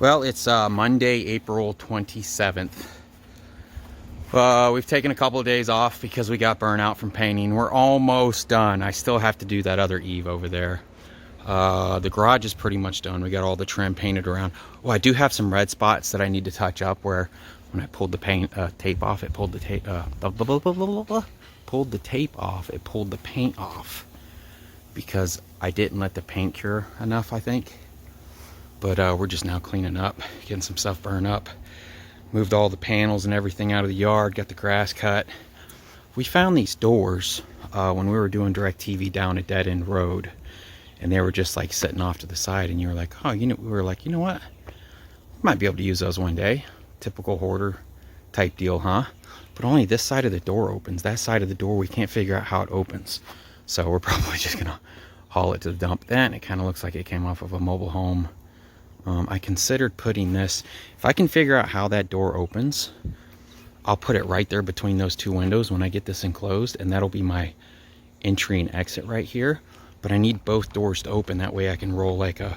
Well, it's Monday, April 27th. We've taken a couple of days off because we got burnt out from painting. We're almost done. I still have to do that other eave over there. The garage is pretty much done. We got all the trim painted around. Oh, I do have some red spots that I need to touch up where when I pulled the paint tape off, it pulled the tape pulled the tape off. It pulled the paint off because I didn't let the paint cure enough, I think. But we're just now cleaning up, getting some stuff burned up. Moved all the panels and everything out of the yard, got the grass cut. We found these doors when we were doing DirecTV down a dead end road, and they were just like sitting off to the side, and you were like, oh, we were like, you know what? Might be able to use those one day. Typical hoarder type deal, huh? But only this side of the door opens. That side of the door, we can't figure out how it opens. So we're probably just gonna haul it to the dump. Then it kind of looks like it came off of a mobile home. I considered putting this, if I can figure out how that door opens, I'll put it right there between those two windows when I get this enclosed, and that'll be my entry and exit right here. But I need both doors to open, that way I can roll like an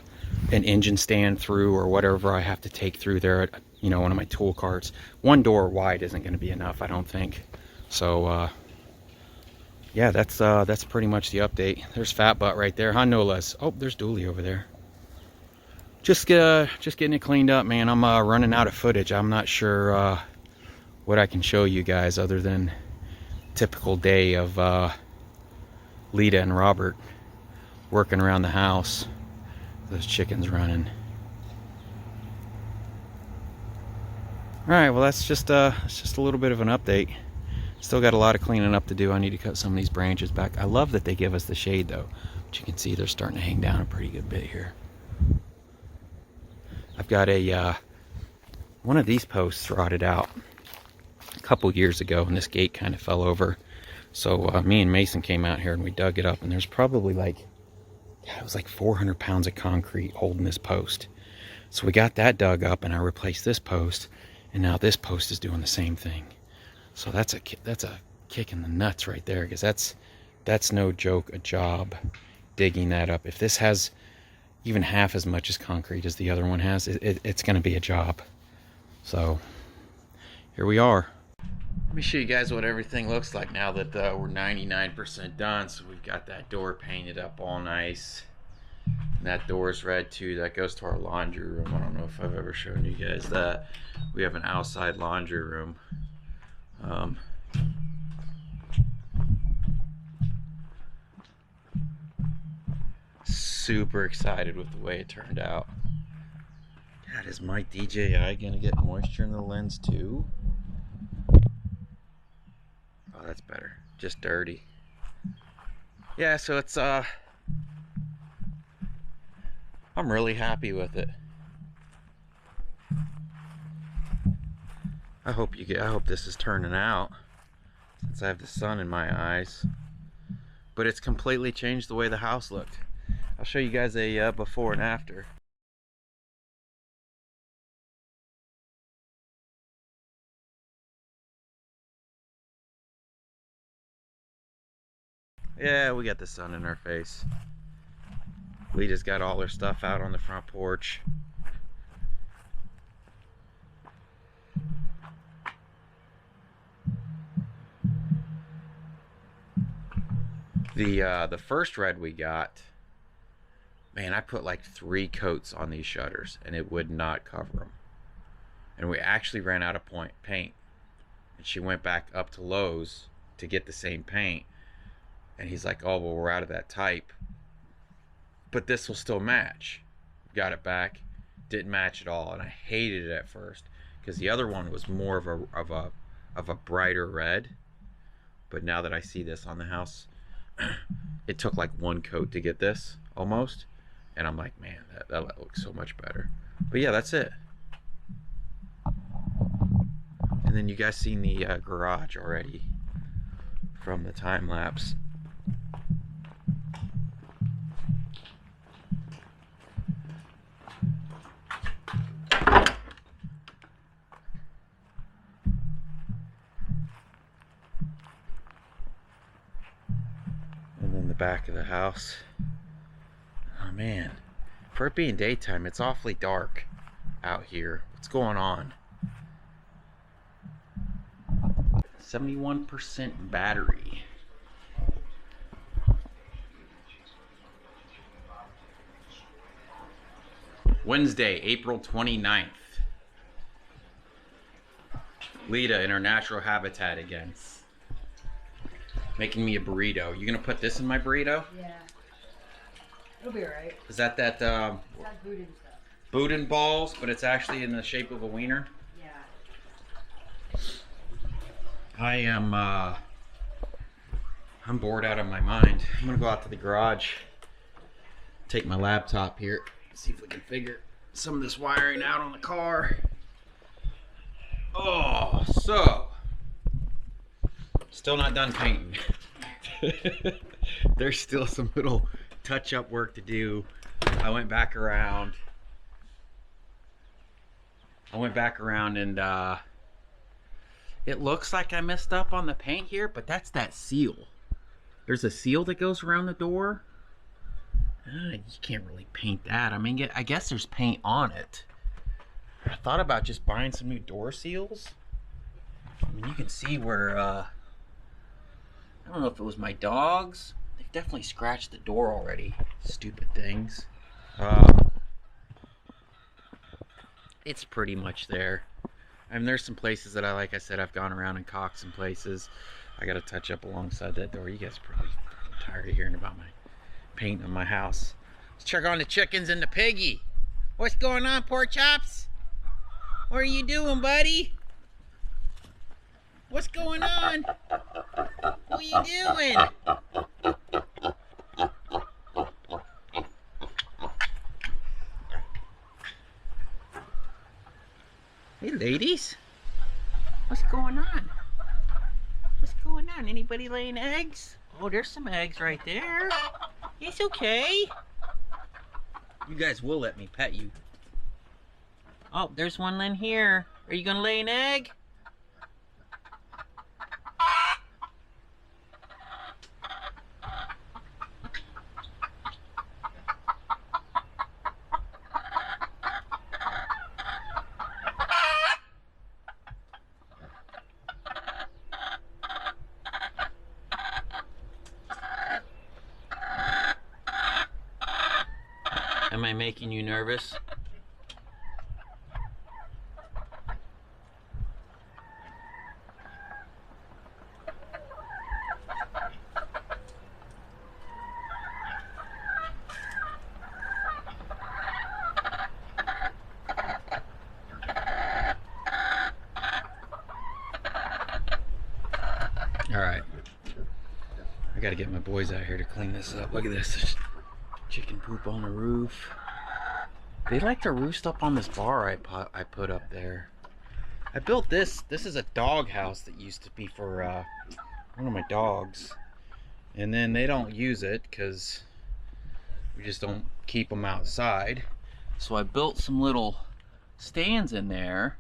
engine stand through or whatever I have to take through there, you know, one of my tool carts. One door wide isn't going to be enough, I don't think. So yeah, that's pretty much the update. There's Fat Butt right there, huh, no less. Oh, there's Dooley over there. Just getting it cleaned up, man. I'm running out of footage. I'm not sure what I can show you guys other than typical day of Lita and Robert working around the house. Those chickens running. All right, well it's just a little bit of an update. Still got a lot of cleaning up to do. I need to cut some of these branches back. I love that they give us the shade though, but you can see they're starting to hang down a pretty good bit here. I've got one of these posts rotted out a couple years ago, and this gate kind of fell over. So me and Mason came out here and we dug it up, and there's probably like, it was like 400 pounds of concrete holding this post. So we got that dug up, and I replaced this post, and now this post is doing the same thing. So that's a kick in the nuts right there, because that's no joke a job digging that up. If this has even half as much as concrete as the other one has, it's going to be a job. So here we are. Let me show you guys what everything looks like now that we're 99% done. So we've got that door painted up all nice, and that door is red too. That goes to our laundry room. I don't know if I've ever shown you guys that. We have an outside laundry room. Super excited with the way it turned out. God, is my DJI gonna get moisture in the lens too? Oh, that's better. Just dirty. Yeah, so it's I'm really happy with it. I hope this is turning out, since I have the sun in my eyes. But it's completely changed the way the house looked. I'll show you guys a before and after. Yeah, we got the sun in our face. Lita's got all her stuff out on the front porch. The first red we got, man, I put like 3 coats on these shutters and it would not cover them. And we actually ran out of paint. And she went back up to Lowe's to get the same paint. And he's like, oh, well, we're out of that type. But this will still match. Got it back. Didn't match at all. And I hated it at first, because the other one was more of a brighter red. But now that I see this on the house, it took like 1 coat to get this almost. And I'm like, man, that looks so much better. But yeah, that's it. And then you guys seen the garage already from the time lapse. And then the back of the house. Oh man, for it being daytime, it's awfully dark. out here. What's going on? 71% battery. Wednesday, April 29th. Lita in her natural habitat again. Making me a burrito. You gonna put this in my burrito? Yeah. It'll be alright. Is that It's got Boudin stuff. Boudin balls, but it's actually in the shape of a wiener? Yeah. I'm bored out of my mind. I'm gonna go out to the garage, take my laptop here, see if we can figure some of this wiring out on the car. Oh, so still not done painting. There's still some little touch-up work to do. I went back around and it looks like I messed up on the paint here, but that's that seal. There's a seal that goes around the door. You can't really paint that. I mean, I guess there's paint on it. I thought about just buying some new door seals. I mean, you can see where, I don't know if it was my dogs. They've definitely scratched the door already. Stupid things. It's pretty much there. I mean, there's some places that like I said, I've gone around and caulked some places. I got to touch up alongside that door. You guys are probably tired of hearing about my paint on my house. Let's check on the chickens and the piggy. What's going on, Pork Chops? What are you doing, buddy? What's going on? What are you doing? Hey, ladies. What's going on? What's going on? Anybody laying eggs? Oh, there's some eggs right there. It's okay. You guys will let me pet you. Oh, there's one in here. Are you gonna lay an egg? Am I making you nervous? All right. I gotta get my boys out here to clean this up. Look at this. There's chicken poop on the roof. They like to roost up on this bar I put up there. I built this. This is a dog house that used to be for one of my dogs. And then they don't use it because we just don't keep them outside. So I built some little stands in there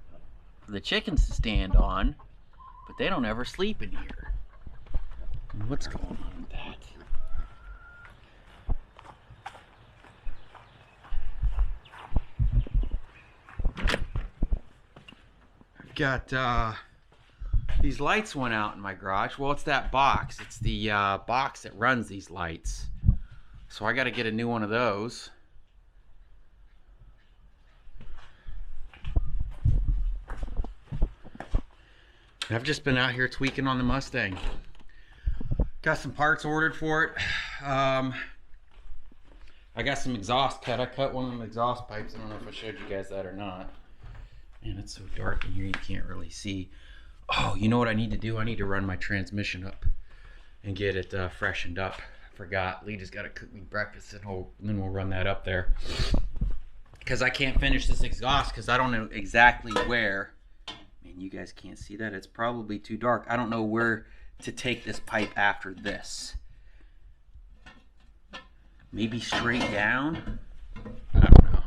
for the chickens to stand on, but they don't ever sleep in here. What's going on with that? I've got these lights went out in my garage. Well, it's that box. It's the box that runs these lights. So I got to get a new one of those. I've just been out here tweaking on the Mustang. Got some parts ordered for it. I got some exhaust cut. I cut one of them exhaust pipes. I don't know if I showed you guys that or not. Man, it's so dark in here you can't really see. Oh, you know what I need to do? I need to run my transmission up and get it freshened up. I forgot. Lita's got to cook me breakfast and then we'll run that up there. Because I can't finish this exhaust because I don't know exactly where. Man, you guys can't see that. It's probably too dark. I don't know where to take this pipe after this. Maybe straight down? I don't know.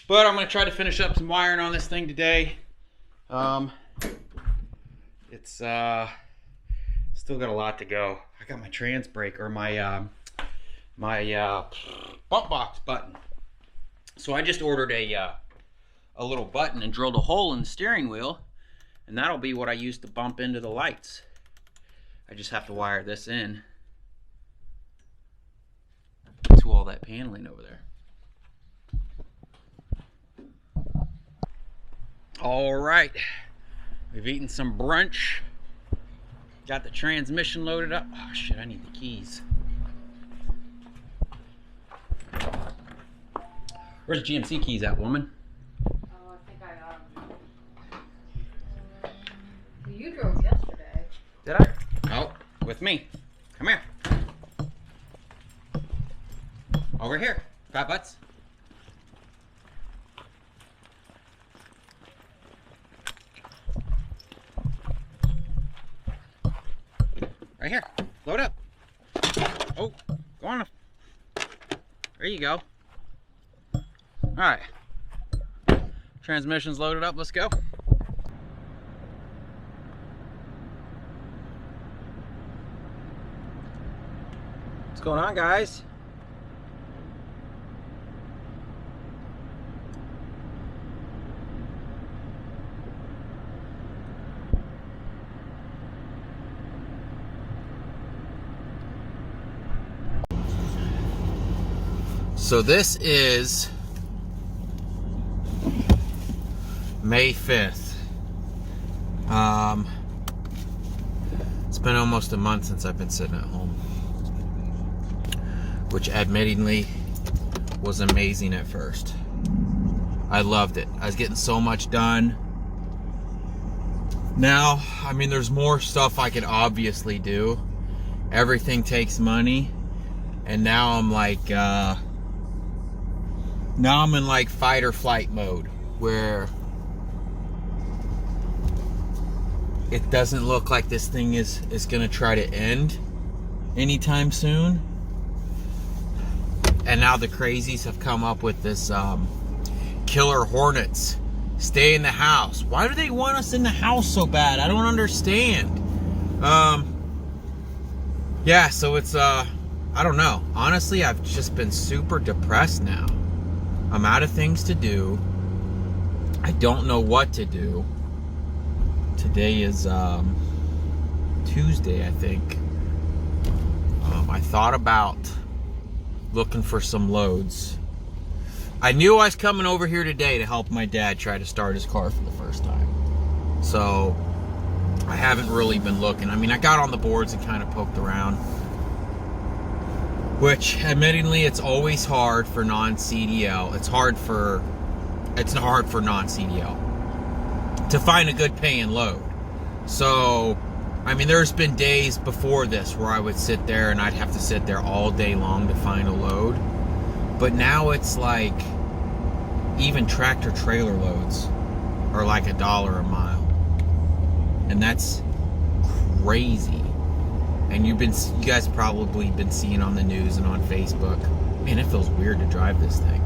But I'm going to try to finish up some wiring on this thing today. It's still got a lot to go. I got my trans brake or my bump box button. So I just ordered a little button and drilled a hole in the steering wheel, and that'll be what I use to bump into the lights. I just have to wire this in to all that paneling over there. All right, we've eaten some brunch. Got the transmission loaded up. Oh shit, I need the keys. Where's the GMC keys at, woman? Oh, I think you drove yesterday. Did I? Oh, with me. Come here. Over here. Fat butts. Right here. Load up. Oh, go on. There you go. Alright. Transmission's loaded up. Let's go. What's going on, guys? So this is May 5th. It's been almost a month since I've been sitting at home, which admittingly was amazing at first. I loved it. I was getting so much done. Now, I mean, there's more stuff I could obviously do. Everything takes money. And now I'm like, now I'm in like fight or flight mode, where it doesn't look like this thing is gonna try to end anytime soon. And now the crazies have come up with this killer hornets. Stay in the house. Why do they want us in the house so bad? I don't understand. Yeah, so it's I don't know. Honestly, I've just been super depressed now. I'm out of things to do. I don't know what to do. Today is Tuesday, I think. I thought about looking for some loads. I knew I was coming over here today to help my dad try to start his car for the first time. So I haven't really been looking. I mean, I got on the boards and kind of poked around. Which, admittingly, it's always hard for non-CDL. It's hard for non-CDL to find a good paying load. So, I mean, there's been days before this where I would sit there and I'd have to sit there all day long to find a load. But now it's like, even tractor trailer loads are like $1 a mile. And that's crazy. And you guys probably been seeing on the news and on Facebook. Man, it feels weird to drive this thing.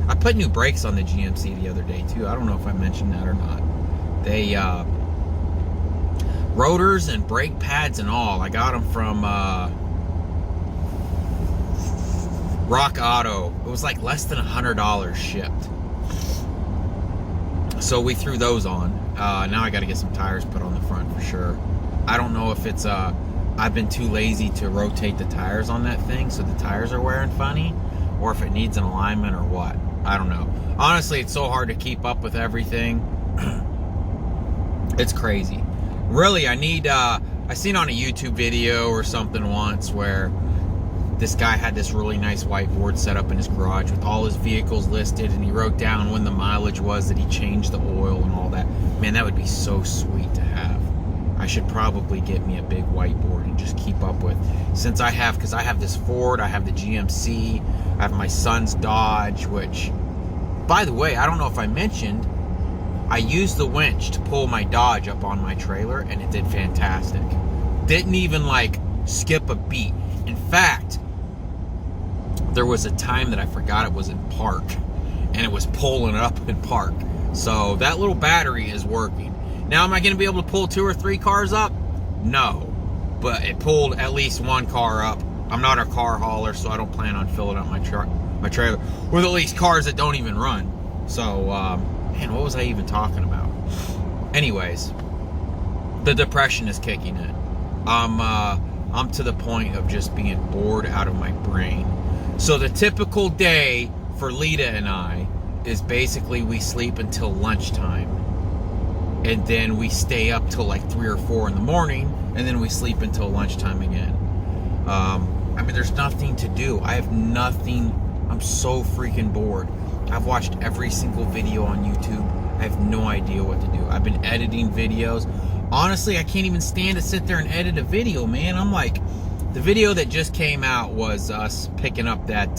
I put new brakes on the GMC the other day too. I don't know if I mentioned that or not. They rotors and brake pads and all. I got them from Rock Auto. It was like less than $100 shipped. So we threw those on. Now I got to get some tires put on the front for sure. I don't know if it's I've been too lazy to rotate the tires on that thing, so the tires are wearing funny, or if it needs an alignment or what. I don't know. Honestly, it's so hard to keep up with everything. It's crazy. Really, I seen on a YouTube video or something once where this guy had this really nice whiteboard set up in his garage with all his vehicles listed, and he wrote down when the mileage was that he changed the oil and all that. Man, that would be so sweet to have. I should probably get me a big whiteboard and just keep up with. Since because I have this Ford, I have the GMC, I have my son's Dodge, which, by the way, I don't know if I mentioned, I used the winch to pull my Dodge up on my trailer, and it did fantastic. Didn't even like skip a beat. In fact, there was a time that I forgot it was in park, and it was pulling up in park. So that little battery is working. Now, am I going to be able to pull 2 or 3 cars up? No. But it pulled at least one car up. I'm not a car hauler, so I don't plan on filling up my truck my trailer, with at least cars that don't even run. So, man, what was I even talking about? Anyways, the depression is kicking in. I'm to the point of just being bored out of my brain. So the typical day for Lita and I is basically we sleep until lunchtime, and then we stay up till like 3 or 4 in the morning, and then we sleep until lunchtime again. I mean, there's nothing to do. I have nothing. I'm so freaking bored. I've watched every single video on YouTube. I have no idea what to do. I've been editing videos. Honestly, I can't even stand to sit there and edit a video, man. I'm like, the video that just came out was us picking up that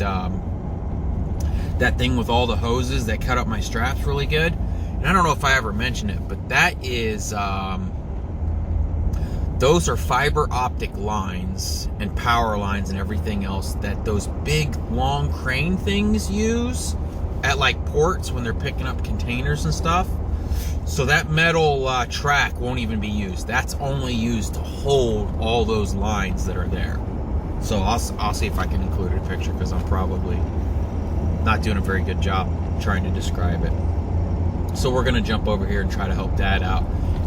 that thing with all the hoses that cut up my straps really good. And I don't know if I ever mentioned it, but that is, those are fiber optic lines and power lines and everything else that those big long crane things use at like ports when they're picking up containers and stuff. So that metal track won't even be used. That's only used to hold all those lines that are there. So I'll see if I can include a picture, because I'm probably not doing a very good job trying to describe it. So we're gonna jump over here and try to help Dad out,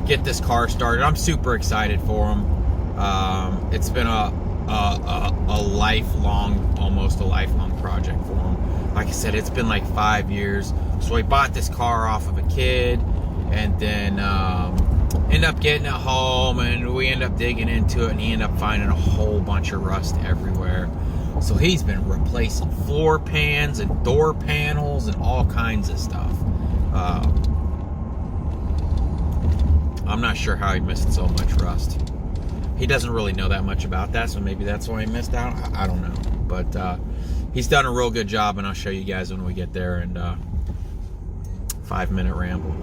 get this car started. I'm super excited for him. It's been a lifelong, almost a lifelong project for him. Like I said, it's been like 5 years. So we bought this car off of a kid, and then end up getting it home, and we end up digging into it, and he ended up finding a whole bunch of rust everywhere. So he's been replacing floor pans and door panels and all kinds of stuff. I'm not sure how he missed so much rust. He doesn't really know that much about that, so maybe that's why he missed out. I don't know. But he's done a real good job, and I'll show you guys when we get there. And 5-minute ramble.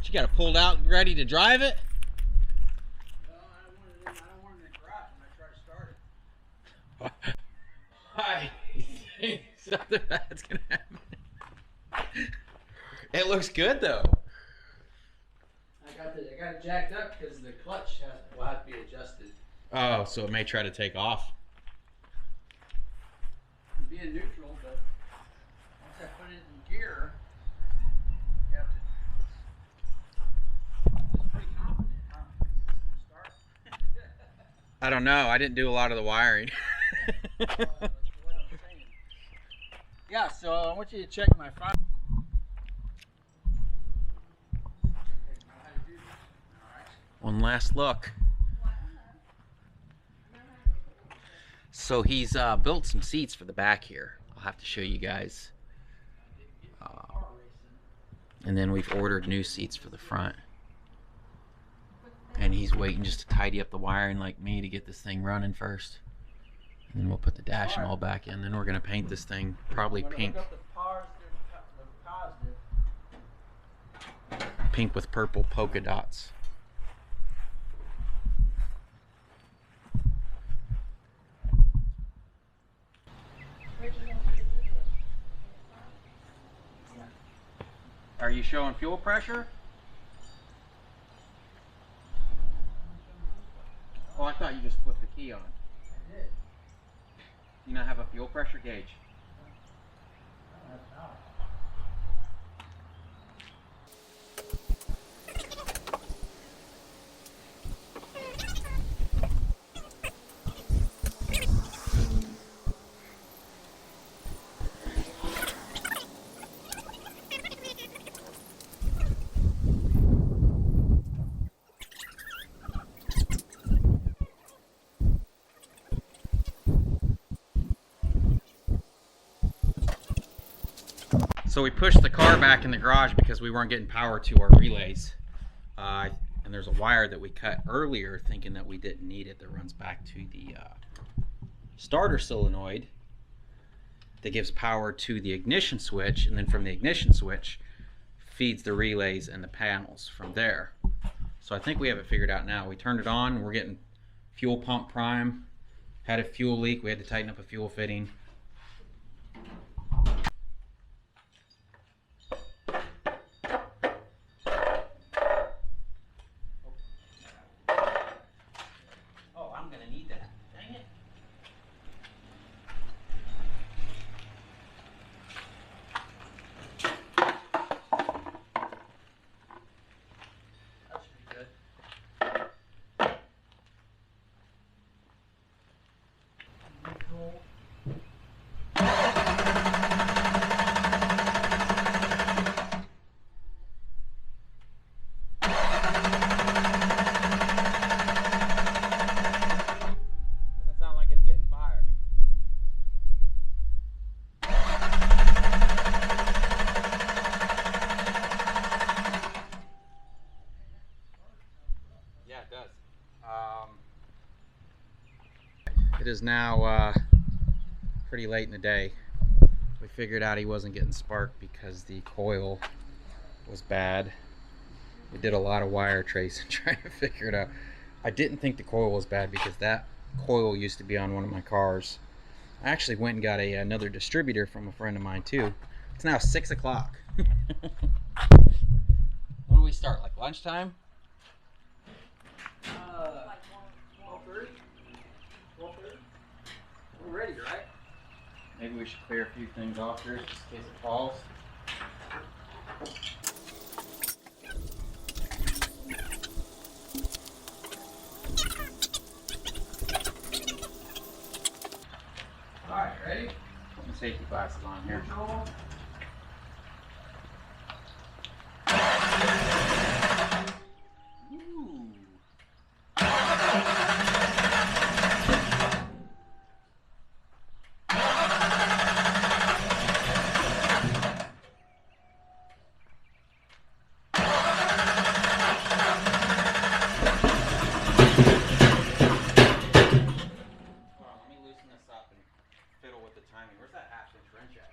You got it pulled out and ready to drive it? Well, I don't want it in the garage when I try to start it. I think something bad's gonna happen. It looks good though. I got it jacked up because the clutch will have to be adjusted. Oh, so it may try to take off. It'd be in neutral, but once I put it in gear, you have to. It's pretty confident how it's gonna start. I don't know. I didn't do a lot of the wiring. That's what I'm saying. Yeah, so I want you to check my file. One last look. So he's built some seats for the back here. I'll have to show you guys. And then we've ordered new seats for the front. And he's waiting just to tidy up the wiring like me to get this thing running first. And then we'll put the dash and all back in. Then we're going to paint this thing probably pink. Pink with purple polka dots. Are you showing fuel pressure? Oh, I thought you just flipped the key on. I did. You not have a fuel pressure gauge? So we pushed the car back in the garage because we weren't getting power to our relays. And there's a wire that we cut earlier thinking that we didn't need it that runs back to the starter solenoid that gives power to the ignition switch, and then from the ignition switch feeds the relays and the panels from there. So I think we have it figured out now. We turned it on, we're getting fuel pump prime, had a fuel leak, we had to tighten up a fuel fitting. It is now pretty late in the day. We figured out he wasn't getting sparked because the coil was bad. We did a lot of wire tracing trying to figure it out. I didn't think the coil was bad because that coil used to be on one of my cars. I actually went and got another distributor from a friend of mine too. It's now 6 o'clock. When do we start? Like lunchtime? 12:30? 12:30? We're ready, right? Maybe we should clear a few things off here just in case it falls. Alright, ready? Put my safety glasses on here. Control. Ooh. Where's that half-inch wrench at?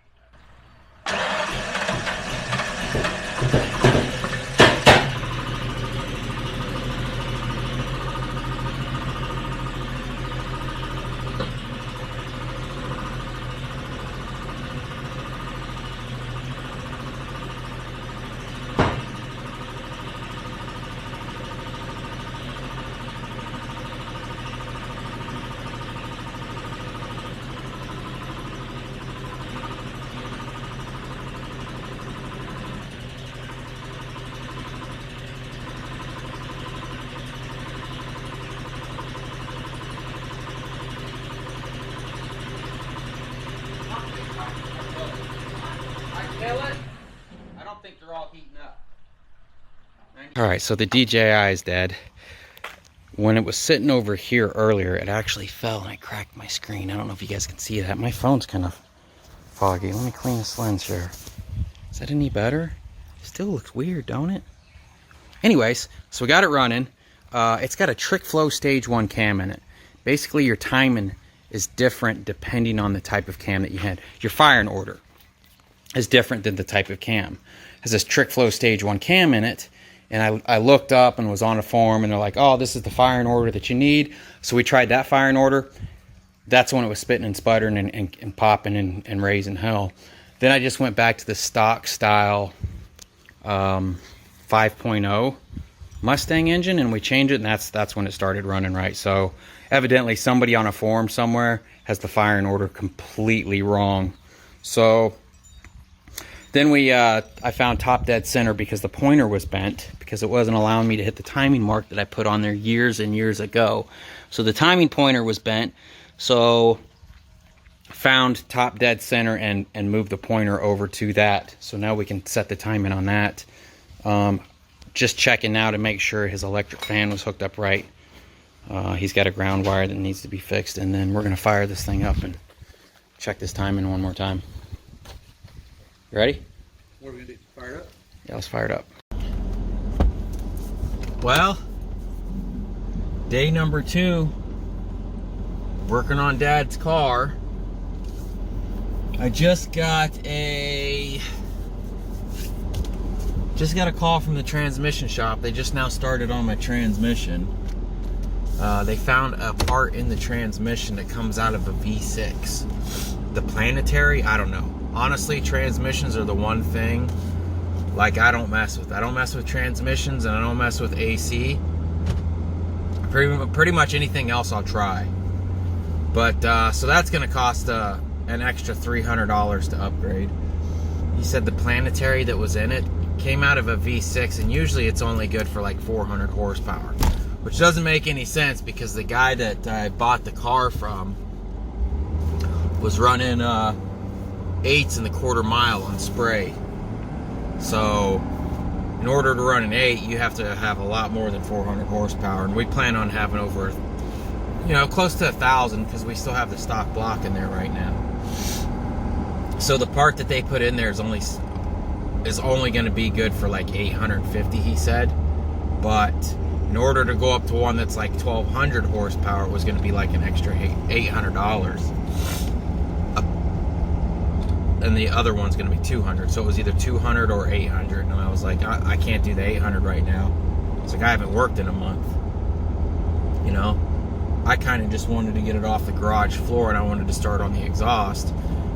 I don't think they're all heating up. Alright, so the DJI is dead. When it was sitting over here earlier, it actually fell and I cracked my screen. I don't know if you guys can see that. My phone's kind of foggy. Let me clean this lens here. Is that any better? Still looks weird, don't it? Anyways, so we got it running. It's got a Trick Flow Stage 1 cam in it. Basically, your timing is different depending on the type of cam that you had. Your firing order is different than the type of cam. It has this Trick Flow Stage 1 cam in it, and I looked up and was on a forum, and they're like, oh, this is the firing order that you need. So we tried that firing order. That's when it was spitting and sputtering and popping and raising hell. Then I just went back to the stock style 5.0 Mustang engine, and we changed it, and that's when it started running right. So evidently somebody on a forum somewhere has the firing order completely wrong. So then I found top dead center because the pointer was bent because it wasn't allowing me to hit the timing mark that I put on there years and years ago. So the timing pointer was bent. So found top dead center and moved the pointer over to that. So now we can set the timing on that. Just checking now to make sure his electric fan was hooked up right. He's got a ground wire that needs to be fixed, and then we're going to fire this thing up and check this timing one more time. You ready? What are we gonna do? Fire it up? Yeah, let's fire it up. Well, day number 2, working on Dad's car. I just got a call from the transmission shop. They just now started on my transmission. They found a part in the transmission that comes out of a V6. The planetary, I don't know. Honestly, transmissions are the one thing like I don't mess with. I don't mess with transmissions, and I don't mess with AC. Pretty much anything else I'll try. But so that's gonna cost an extra $300 to upgrade. He said the planetary that was in it came out of a V6, and usually it's only good for like 400 horsepower, which doesn't make any sense because the guy that I bought the car from was running 8s in the quarter mile on spray. So in order to run an 8, you have to have a lot more than 400 horsepower, and we plan on having over, you know, close to 1,000 because we still have the stock block in there right now. So the part that they put in there is only going to be good for like 850, he said. But In order to go up to one that's like 1,200 horsepower, it was going to be like an extra $800. And the other one's going to be 200. So it was either 200 or 800. And I was like, I can't do the 800 right now. It's like I haven't worked in a month. You know? I kind of just wanted to get it off the garage floor, and I wanted to start on the exhaust.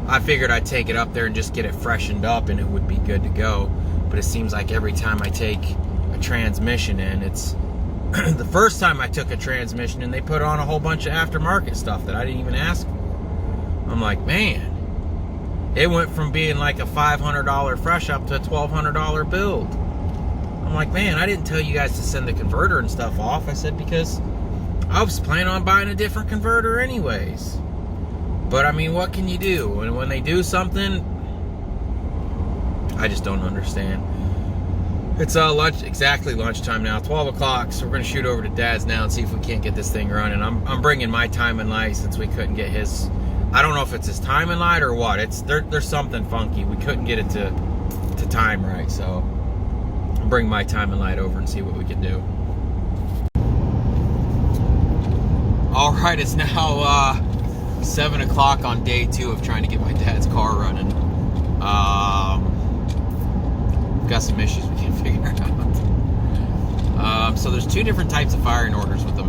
I figured I'd take it up there and just get it freshened up and it would be good to go. But it seems like every time I take a transmission in, it's the first time I took a transmission and they put on a whole bunch of aftermarket stuff that I didn't even ask for. I'm like, man, it went from being like a $500 fresh up to a $1,200 build. I'm like, man, I didn't tell you guys to send the converter and stuff off. I said, because I was planning on buying a different converter anyways. But I mean, what can you do? And when they do something, I just don't understand. It's exactly lunchtime now, 12 o'clock, so we're going to shoot over to Dad's now and see if we can't get this thing running. I'm bringing my timing light since we couldn't get his. I don't know if it's his timing light or what. There's something funky. We couldn't get it to time right, so I'll bring my timing light over and see what we can do. All right, it's now 7 o'clock on day 2 of trying to get my dad's car running. Got some issues we can't figure out. So there's 2 different types of firing orders with a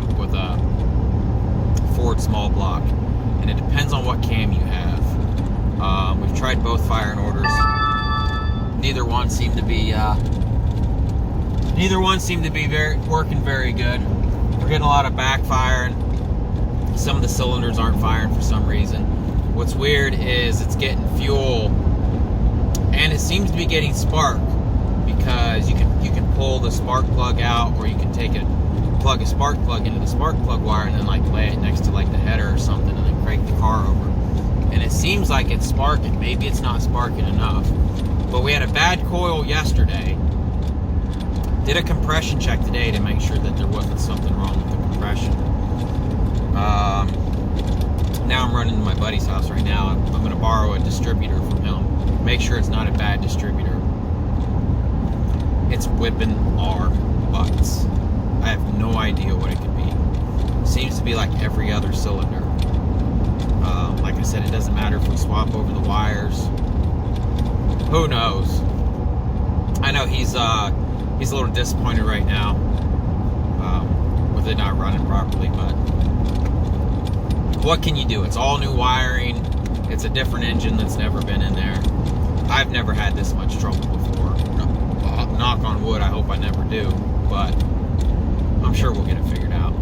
Ford small block, and it depends on what cam you have. We've tried both firing orders. Neither one seemed to be working very good. We're getting a lot of backfiring. Some of the cylinders aren't firing for some reason. What's weird is it's getting fuel, and it seems to be getting spark, because you can pull the spark plug out, or you can plug a spark plug into the spark plug wire and then like lay it next to like the header or something and then crank the car over. And it seems like it's sparking. Maybe it's not sparking enough. But we had a bad coil yesterday. Did a compression check today to make sure that there wasn't something wrong with the compression. Now I'm running to my buddy's house right now. I'm going to borrow a distributor from him. Make sure it's not a bad distributor. It's whipping our butts. I have no idea what it could be. Seems to be like every other cylinder. Like I said, it doesn't matter if we swap over the wires. Who knows? I know he's a little disappointed right now with it not running properly, but what can you do? It's all new wiring. It's a different engine that's never been in there. I've never had this much trouble before. Knock on wood, I hope I never do, but I'm sure we'll get it figured out.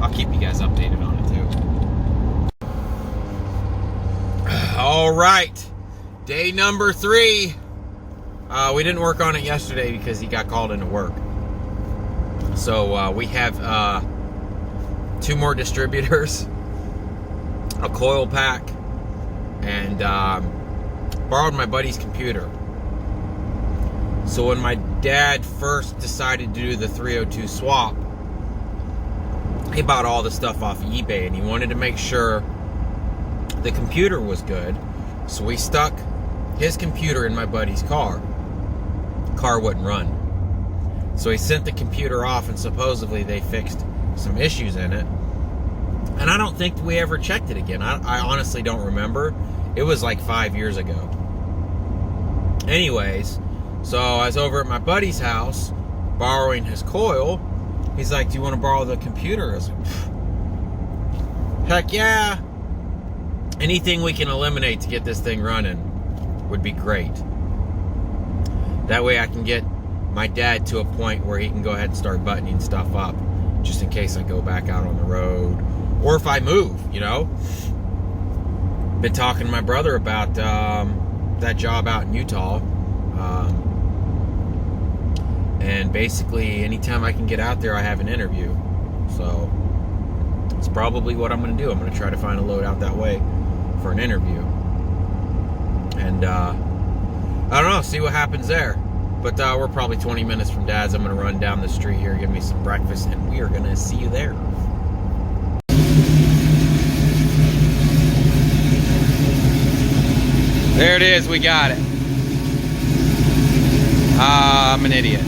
I'll keep you guys updated on it too. All right, day number 3. We didn't work on it yesterday because he got called into work. So we have 2 more distributors, a coil pack, and borrowed my buddy's computer. So when my dad first decided to do the 302 swap, he bought all the stuff off of eBay, and he wanted to make sure the computer was good. So we stuck his computer in my buddy's car. Car wouldn't run. So he sent the computer off, and supposedly they fixed some issues in it. And I don't think we ever checked it again. I honestly don't remember. It was like 5 years ago. Anyways, so I was over at my buddy's house borrowing his coil. He's like, do you want to borrow the computer? I was like, heck yeah. Anything we can eliminate to get this thing running would be great. That way I can get my dad to a point where he can go ahead and start buttoning stuff up, just in case I go back out on the road, or if I move, you know. Been talking to my brother about that job out in Utah. And basically, anytime I can get out there, I have an interview. So it's probably what I'm going to do. I'm going to try to find a load out that way for an interview. And I don't know, see what happens there. But we're probably 20 minutes from Dad's. I'm going to run down the street here, give me some breakfast, and we are going to see you there. There it is, we got it. I'm an idiot.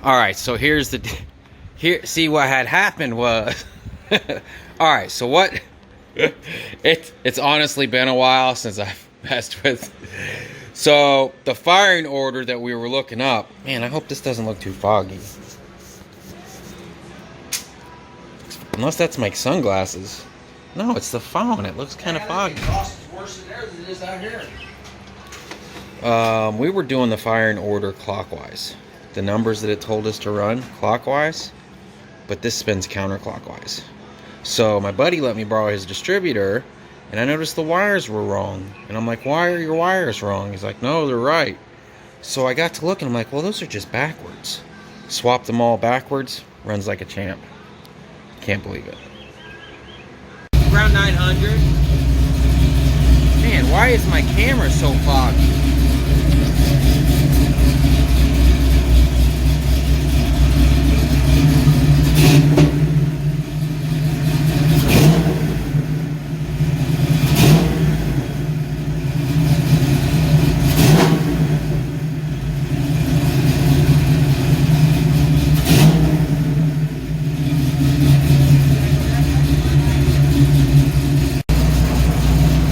All right, so here's the here. See what had happened was. All right, so what? It's honestly been a while since I've messed with. So the firing order that we were looking up. Man, I hope this doesn't look too foggy. Unless that's my sunglasses. No, it's the phone. It looks kind of foggy. Frost is worse in there than it is out here. We were doing the firing order clockwise. The numbers that it told us to run clockwise, but this spins counterclockwise. So my buddy let me borrow his distributor, and I noticed the wires were wrong. And I'm like, why are your wires wrong? He's like, no, they're right. So I got to look, and I'm like, well, those are just backwards. Swap them all backwards, runs like a champ. Can't believe it. Around 900. Man, why is my camera so foggy?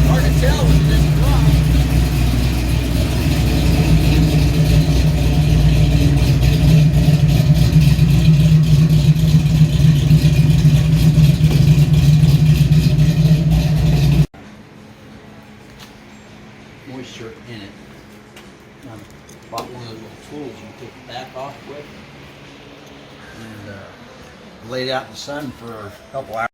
Hard to tell with this drop. Moisture in it. Bought one of those little tools you take the back off with, and laid out in the sun for a couple hours.